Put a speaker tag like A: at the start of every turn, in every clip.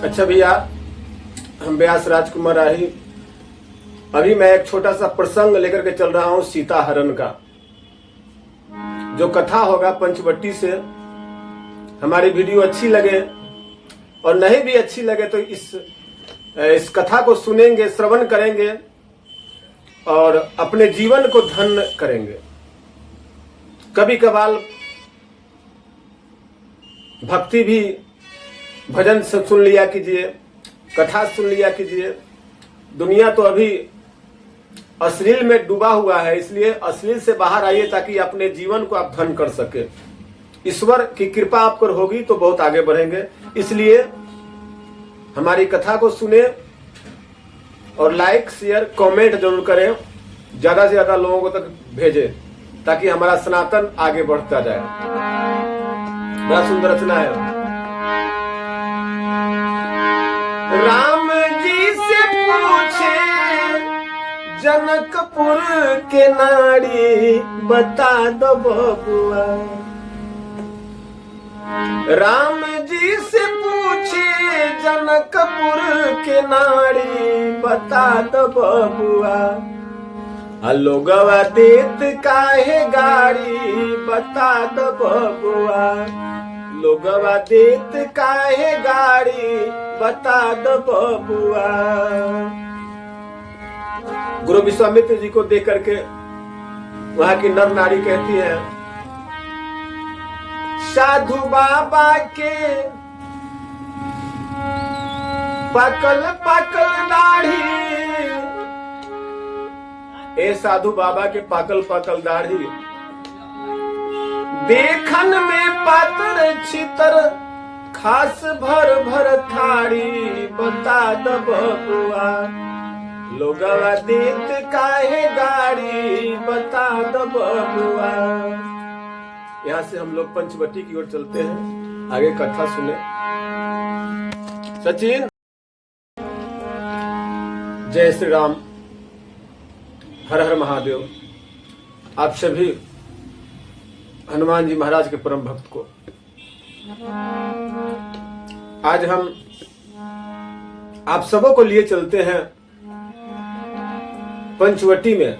A: अच्छा भैया, हम व्यास राजकुमार राही। अभी मैं एक छोटा सा प्रसंग लेकर के चल रहा हूं सीता हरण का। जो कथा होगा पंचवटी से। हमारी वीडियो अच्छी लगे और नहीं भी अच्छी लगे तो इस कथा को सुनेंगे, श्रवण करेंगे और अपने जीवन को धन्य करेंगे। कभी कभार भक्ति भी भजन सुन लिया कीजिए, कथा सुन लिया कीजिए। दुनिया तो अभी अश्लील में डूबा हुआ है, इसलिए अश्लील से बाहर आइए ताकि अपने जीवन को आप धन्य कर सके। ईश्वर की कृपा आप पर होगी तो बहुत आगे बढ़ेंगे। इसलिए हमारी कथा को सुने और लाइक शेयर कमेंट जरूर करें, ज्यादा से ज्यादा लोगों को तक भेजें ताकि हमारा सनातन आगे बढ़ता जाए। बड़ा सुंदर रचना है। राम जी से पूछे जनकपुर के नारी, बता दो बबुआ। राम जी से पूछे जनकपुर के नारी, बता दो बबुआ। लोगवा देत काहे गाड़ी, बता दो बबुआ। लोगवा देत काहे गाड़ी, बता दो बबुआ। गुरु विश्वामित्र जी को देख करके वहां की नर नारी कहती है, साधु बाबा के पकल पकल दाढ़ी। ए साधु बाबा के पाकल पाकल दाढ़ी, देखन में पातर छितर, खास भर भर थाड़ी, बता दो बबुआ। लोगवा देत काहे गाड़ी, बता दो बबुआ। यहाँ से हम लोग पंचवटी की ओर चलते हैं, आगे कथा सुने। सचिन, जय श्री राम, हर हर महादेव। आप सभी हनुमान जी महाराज के परम भक्त को आज हम आप सबों को लिए चलते हैं पंचवटी में।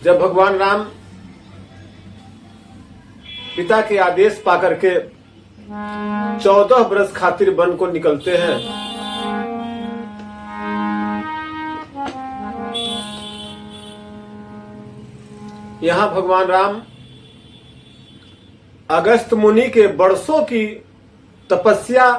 A: जब भगवान राम पिता के आदेश पाकर के 14 वर्ष खातिर वन को निकलते हैं, यहां भगवान राम अगस्त मुनि के वर्षों की तपस्या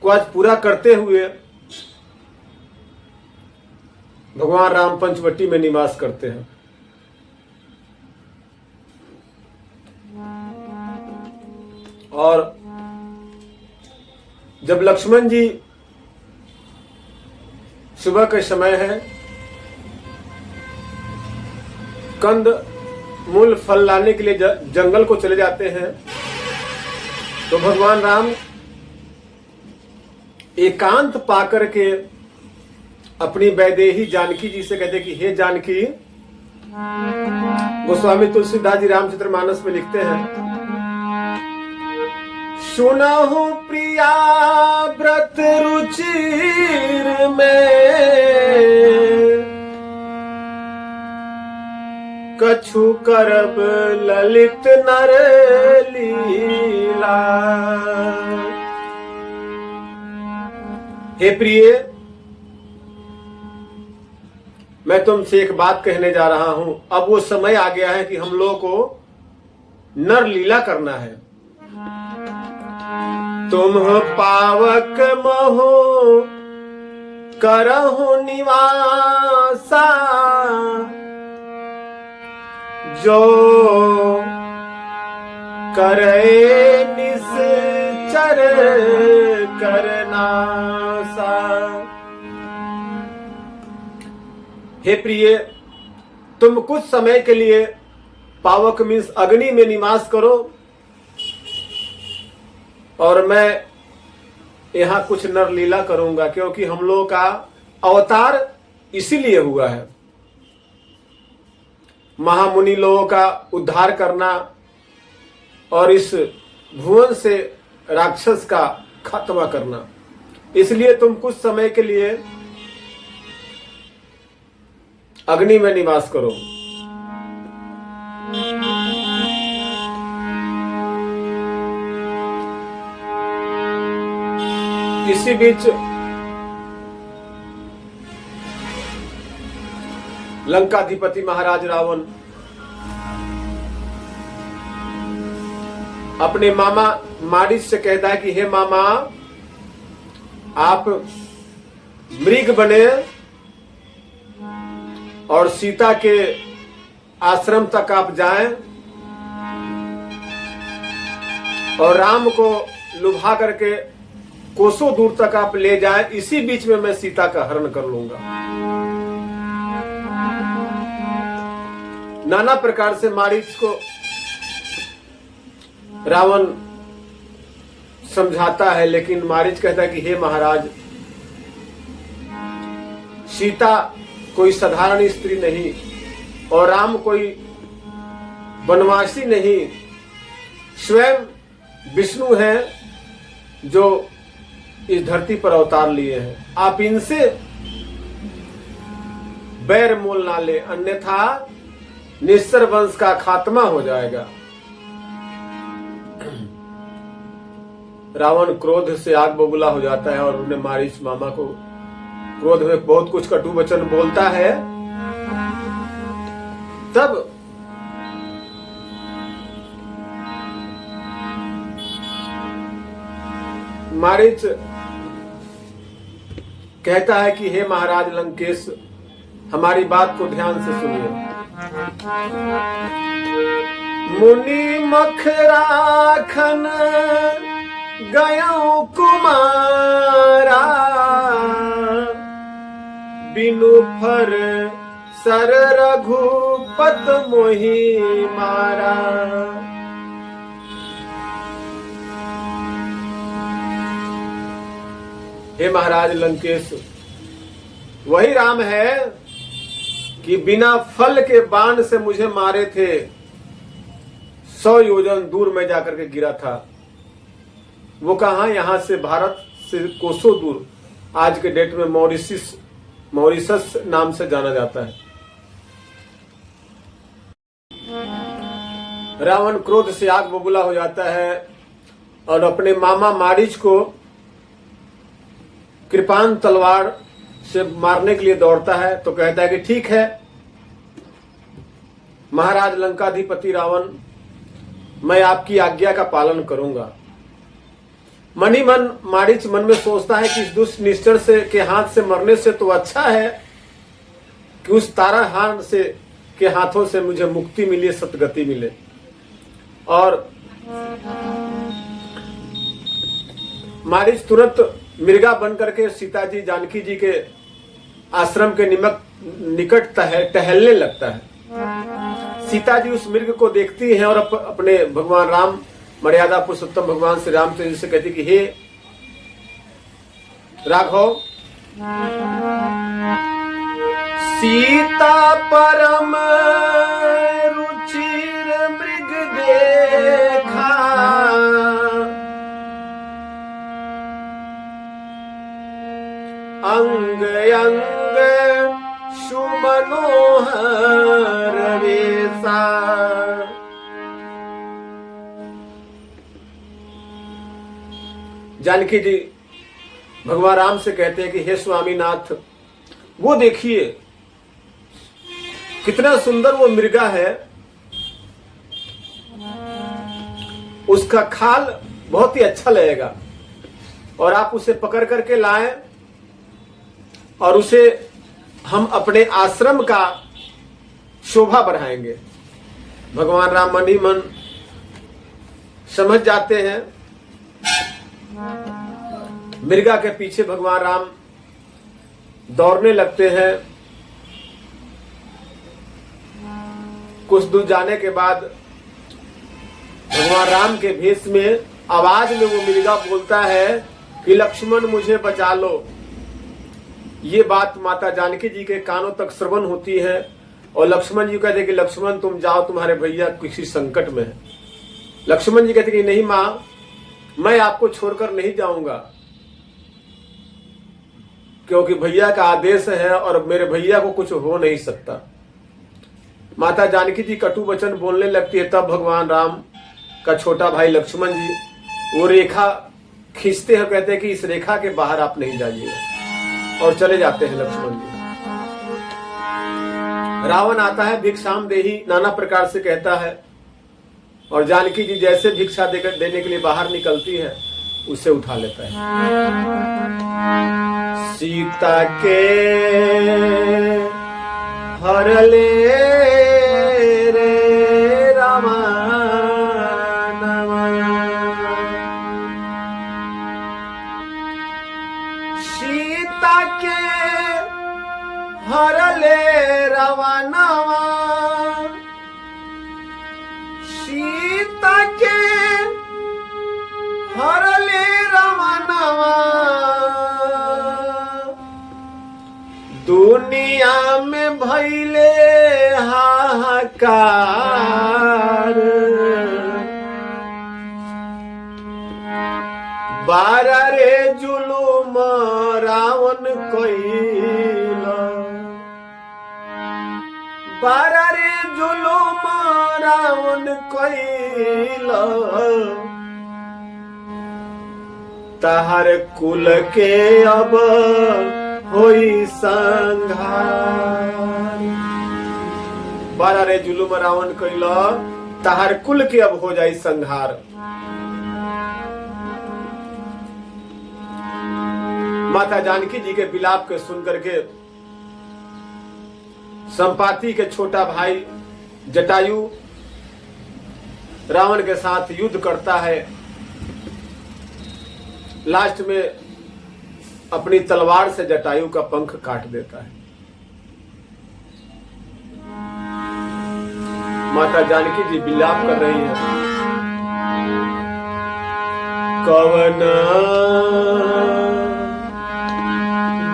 A: को आज पूरा करते हुए भगवान राम पंचवटी में निवास करते हैं। और जब लक्ष्मण जी, सुबह का समय है, कंद मूल फल लाने के लिए जंगल को चले जाते हैं, तो भगवान राम एकांत पाकर के अपनी वैदेही जानकी जी से कहते कि हे जानकी। गोस्वामी तुलसीदास जी रामचरितमानस में लिखते हैं, सुनहु प्रिया व्रत रुचिर में, कछु करब ललित नर लीला। हे प्रिय, मैं तुमसे एक बात कहने जा रहा हूं। अब वो समय आ गया है कि हम लोगों को नर लीला करना है। तुम पावक मोह करहु निवासा, जो करे निश्चर करनासा। हे प्रिय, तुम कुछ समय के लिए पावक मीन्स अग्नि में निवास करो और मैं यहाँ कुछ नर लीला करूंगा, क्योंकि हम लोगों का अवतार इसीलिए हुआ है। महामुनि लोगों का उद्धार करना, और इस भुवन से राक्षस का खात्मा करना। इसलिए तुम कुछ समय के लिए अग्नि में निवास करो। इसी बीच लंकाधिपति महाराज रावण अपने मामा मारीच से कहता है कि हे मामा, आप मृग बने और सीता के आश्रम तक आप जाएं और राम को लुभा करके कोसों दूर तक आप ले जाएं। इसी बीच में मैं सीता का हरण कर लूंगा। नाना प्रकार से मारीच को रावण समझाता है, लेकिन मारीच कहता है कि हे महाराज, सीता कोई साधारण स्त्री नहीं और राम कोई वनवासी नहीं, स्वयं विष्णु हैं जो इस धरती पर अवतार लिए हैं। आप इनसे बैर मोल ना ले, अन्यथा निस्तर वंश का खात्मा हो जाएगा। रावण क्रोध से आग बबूला हो जाता है और उन्हें मारीच मामा को क्रोध में बहुत कुछ कटु वचन बोलता है। तब मारीच कहता है कि हे महाराज लंकेश, हमारी बात को ध्यान से सुनिए। मुनि मखराखन गयो कुमारा, बिनु फर सर रघुपत मोहि मारा। हे महाराज लंकेश, वही राम है कि बिना फल के बाण से मुझे मारे थे, 100 योजन दूर में जाकर के गिरा था। वो कहां, यहां से भारत से कोसों दूर, आज के डेट में मॉरिशस नाम से जाना जाता है। रावण क्रोध से आग बबूला हो जाता है और अपने मामा मारीच को कृपान तलवार से मारने के लिए दौड़ता है। तो कहता है कि ठीक है महाराज लंकाधिपति रावण, मैं आपकी आज्ञा का पालन करूंगा। मन ही मन मारीच मन में सोचता है कि इस दुष्ट निश्चर से के हाथ से मरने से तो अच्छा है कि उस ताराहार से के हाथों से मुझे मुक्ति मिले, सतगति मिले। और मारीच तुरंत मृगा बन करके सीता जी जानकी जी के आश्रम के निकट टहलने लगता है। सीता जी उस मृग को देखती हैं और अपने भगवान राम, मर्यादा पुरुषोत्तम भगवान श्री रामचंद्र जी से कहती कि हे राघव, सीता परम रुचिर मृग देखा, अंग अंग सुमनोहर वेसा। जानकी जी भगवान राम से कहते हैं कि हे स्वामीनाथ, वो देखिए कितना सुंदर वो मृगा है, उसका खाल बहुत ही अच्छा लगेगा और आप उसे पकड़ करके लाएं और उसे हम अपने आश्रम का शोभा बढ़ाएंगे। भगवान राम मन ही मन समझ जाते हैं। मृगा के पीछे भगवान राम दौड़ने लगते हैं। कुछ दूर जाने के बाद भगवान राम के भेष में आवाज में वो मृगा बोलता है कि लक्ष्मण मुझे बचा लो। ये बात माता जानकी जी के कानों तक श्रवण होती है और लक्ष्मण जी कहते हैं कि लक्ष्मण तुम जाओ, तुम्हारे भैया किसी संकट में है। लक्ष्मण जी कहते कि नहीं मां, मैं आपको छोड़कर नहीं जाऊंगा, क्योंकि भैया का आदेश है और मेरे भैया को कुछ हो नहीं सकता। माता जानकी जी कटु वचन बोलने लगती है। तब भगवान राम का छोटा भाई लक्ष्मण जी वो रेखा खींचते हैं, कहते हैं कि इस रेखा के बाहर आप नहीं जाइए, और चले जाते हैं लक्ष्मण जी। रावण आता है, भिक्षाम देही नाना प्रकार से कहता है, और जानकी जी जैसे भिक्षा देने के लिए बाहर निकलती है, उसे उठा लेता है। सीता के हर ले रे रामा नामा, सीता के हर ले रवानावा, सीता के हर ले रवानावा, दुनिया में भइले हाहाकार, बारा रे जुलुम रावण कइला, बारा रे जुलुम रावण कइला, तहर कुल के अब होई संघार, बारा रे जुलुम रावण कइला, तहर कुल के अब हो जाई संघार। माता जानकी जी के विलाप के सुन करके संपाति के छोटा भाई जटायु रावण के साथ युद्ध करता है। लास्ट में अपनी तलवार से जटायु का पंख काट देता है। माता जानकी जी विलाप कर रही है। कवना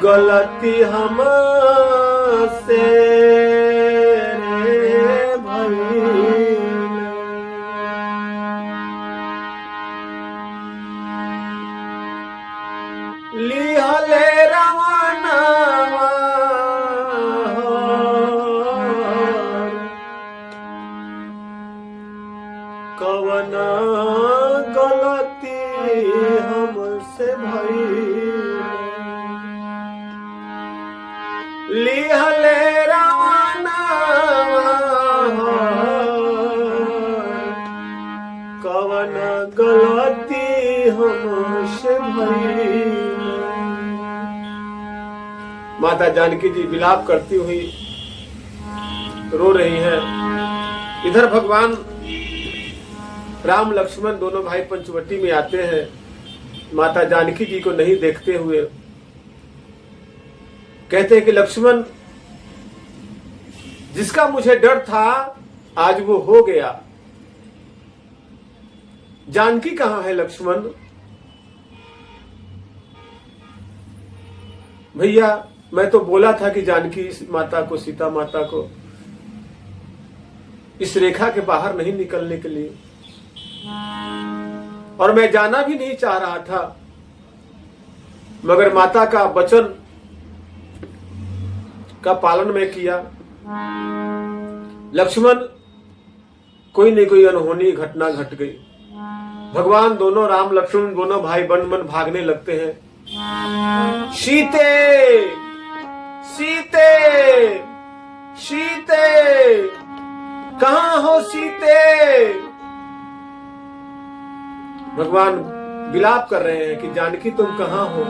A: गलती हमसे रे भइल, लिहले रवानावा कवना गलती हमसे भइल, लिहले रवानावा कवना गलती हमसे भइल। माता जानकी जी विलाप करती हुई रो रही हैं। इधर भगवान राम लक्ष्मण दोनों भाई पंचवटी में आते हैं। माता जानकी जी को नहीं देखते हुए कहते हैं कि लक्ष्मण, जिसका मुझे डर था आज वो हो गया। जानकी कहां है लक्ष्मण? भैया मैं तो बोला था कि जानकी माता को, सीता माता को इस रेखा के बाहर नहीं निकलने के लिए, और मैं जाना भी नहीं चाह रहा था, मगर माता का वचन का पालन मैं किया। लक्ष्मण, कोई न कोई अनहोनी घटना घट गई। भगवान दोनों राम लक्ष्मण दोनों भाई वन वन भागने लगते हैं। सीते सीते सीते, कहां हो सीते? भगवान विलाप कर रहे हैं कि जानकी तुम कहां हो?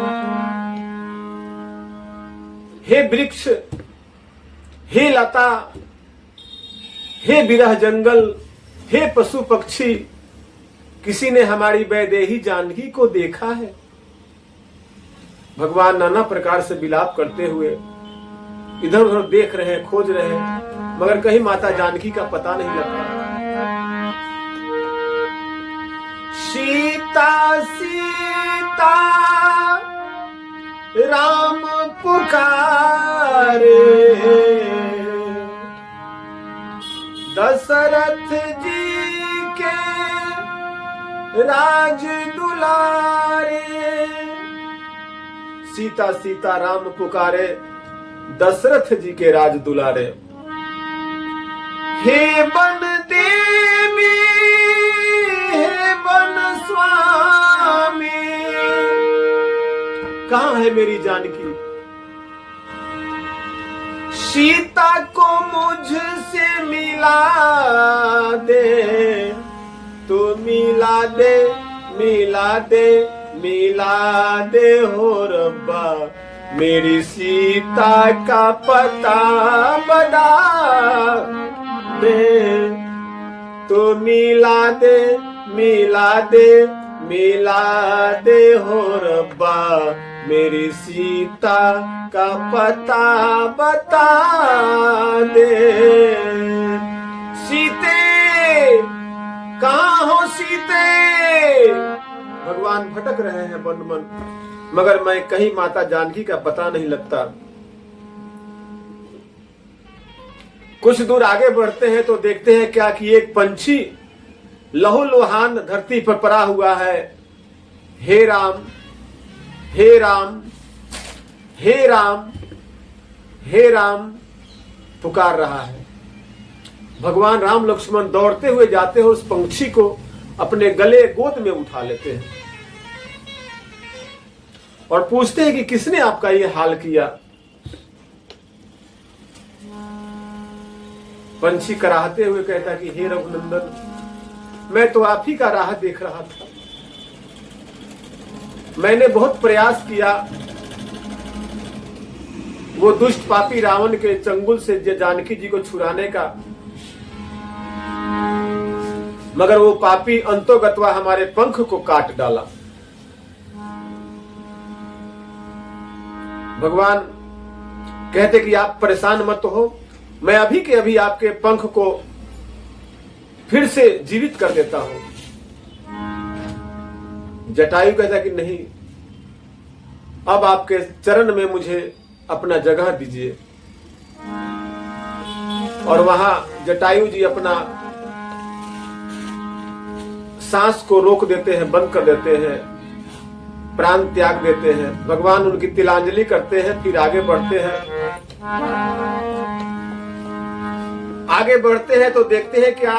A: हे वृक्ष, हे लता, हे विरह जंगल, हे पशु पक्षी, किसी ने हमारी वैदेही जानकी को देखा है? भगवान नाना प्रकार से विलाप करते हुए इधर उधर देख रहे हैं, खोज रहे हैं, मगर कहीं माता जानकी का पता नहीं लगता। सीता सीता राम पुकारे, दशरथ जी के राज दुलारे। सीता सीता राम पुकारे, दशरथ जी के राज दुलारे। हे बन देवी हे बन स्वामी, कहां है मेरी जानकी? सीता को मुझसे मिला दे, तू मिला दे मिला दे मिला दे हो रब्बा, मेरी सीता का पता बता दे। तू मिला दे मिला दे मिला दे हो रब्बा, मेरी सीता का पता बता दे। सीते कहां हो सीते? भगवान भटक रहे हैं वन मन, मगर मैं कहीं माता जानकी का पता नहीं लगता। कुछ दूर आगे बढ़ते हैं तो देखते हैं क्या कि एक पंछी लहू लुहान धरती पर पड़ा हुआ है। हे राम हे राम हे राम हे राम पुकार रहा है। भगवान राम लक्ष्मण दौड़ते हुए जाते हैं, उस पंछी को अपने गले गोद में उठा लेते हैं और पूछते हैं कि किसने आपका ये हाल किया? पंछी कराहते हुए कहता कि हे रघुनंदन, मैं तो आप ही का राह देख रहा था। मैंने बहुत प्रयास किया वो दुष्ट पापी रावण के चंगुल से जानकी जी को छुड़ाने का, मगर वो पापी अंतोगत्वा हमारे पंख को काट डाला। भगवान कहते कि आप परेशान मत हो, मैं अभी के अभी आपके पंख को फिर से जीवित कर देता हूं। जटायु कहता कि नहीं, अब आपके चरण में मुझे अपना जगह दीजिए। और वहां जटायु जी अपना सांस को रोक देते हैं, बंद कर देते हैं, प्राण त्याग देते हैं। भगवान उनकी तिलांजलि करते हैं, फिर आगे बढ़ते हैं। आगे बढ़ते हैं तो देखते हैं क्या,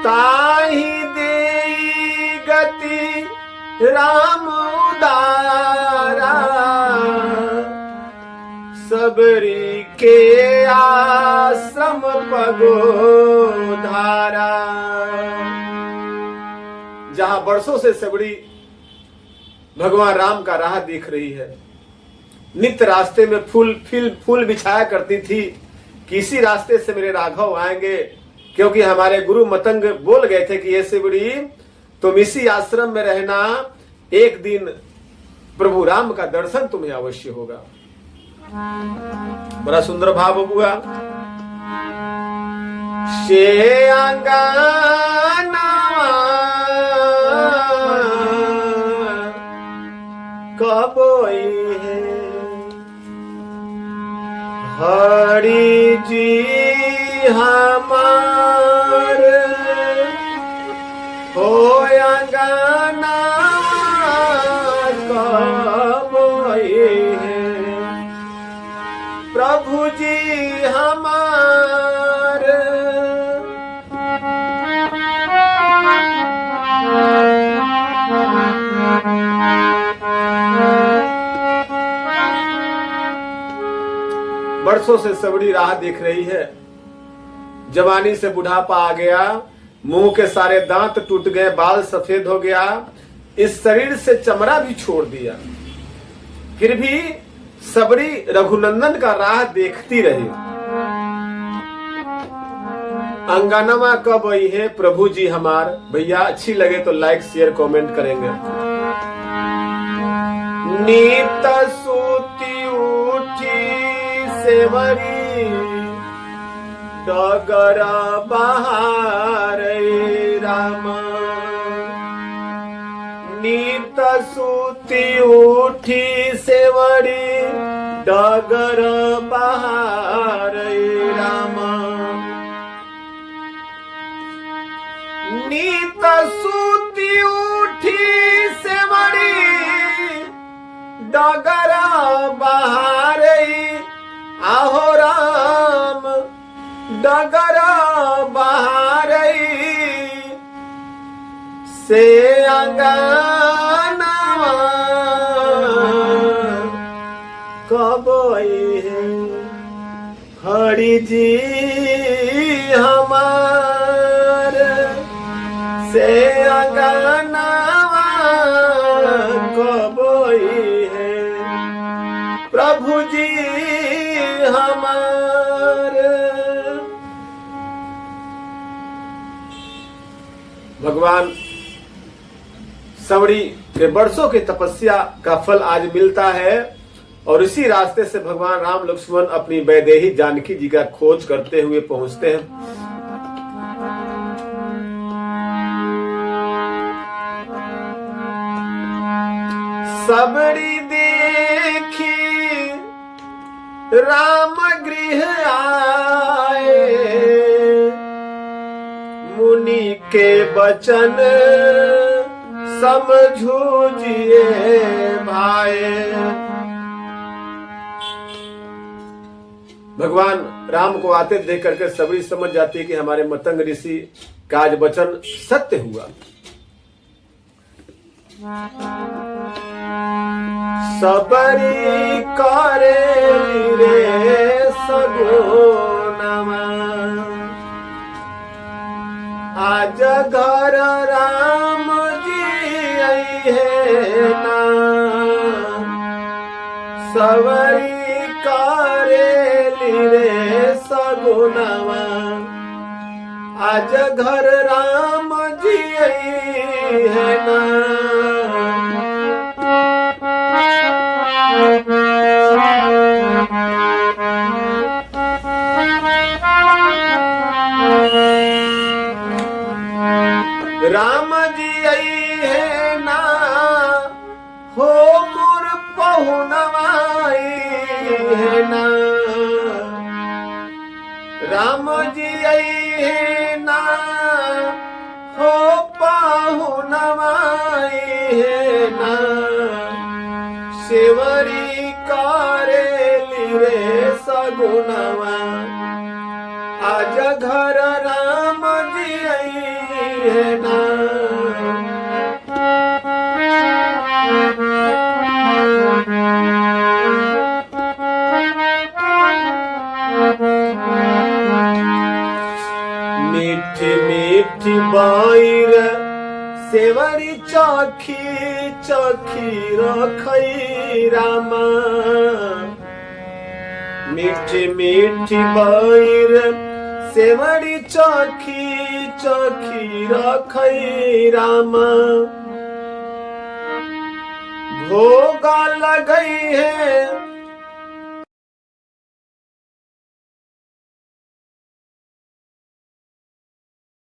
A: ताहि देई गति राम उदारा, सबरी के आश्रम पगोधारा। जहां बरसों से सबरी भगवान राम का राह देख रही है, नित्य रास्ते में फूल बिछाया करती थी कि इसी रास्ते से मेरे राघव आएंगे, क्योंकि हमारे गुरु मतंग बोल गए थे कि ये सिबड़ी तुम इसी आश्रम में रहना, एक दिन प्रभु राम का दर्शन तुम्हें अवश्य होगा। बड़ा सुंदर भाव हुआ। शे अंगना कबोई है, हरि जी हमार हो अंगना कबोई है, प्रभु जी हमार। बरसों से सबड़ी राह देख रही है। जवानी से बुढ़ापा आ गया, मुंह के सारे दांत टूट गए, बाल सफेद हो गया, इस शरीर से चमड़ा भी छोड़ दिया, फिर भी सबड़ी रघुनंदन का राह देखती रही। अंगनमा कब आई है, प्रभु जी हमार। भैया अच्छी लगे तो लाइक शेयर कमेंट करेंगे। नीत सूती उठी सेवरी, डगर बहार राम। नीत सूती उठी सेवरी, डगर बहार राम। तसूती उठी सेवड़ी डगरा बहारई आहो राम डगरा बहारई से अंगनावा कबई है हरि जी हमार से अंगनावा कबई है प्रभु जी हमार। भगवान सवड़ी के वर्षों की तपस्या का फल आज मिलता है और इसी रास्ते से भगवान राम लक्ष्मण अपनी वैदेही जानकी जी का खोज करते हुए पहुंचते हैं। सबड़ी देखी राम गृह आए मुनि के बचन समझूजिए भाई। भगवान राम को आते देख करके सबरी समझ जाती है कि हमारे मतंग ऋषि का आज वचन सत्य हुआ। सबरी करे रे सगुनमा आज घर राम जी आई है ना सवरी करे रे सगुनवा आज घर राम जी आई है ना। राम जी आई है ना हो मोर पहुनवाई है ना राम जी आई है ना हो पहुनवाई है ना सेवरी कारेली रे सगुनवा आज घर राम जी आई है ना। मीठी मीठी बाईर सेवरी चाखी चाखी रखई रामा मीठी मीठी बाईर सेवड़ी चाखी चाखी रखई रामा भोगा लगई है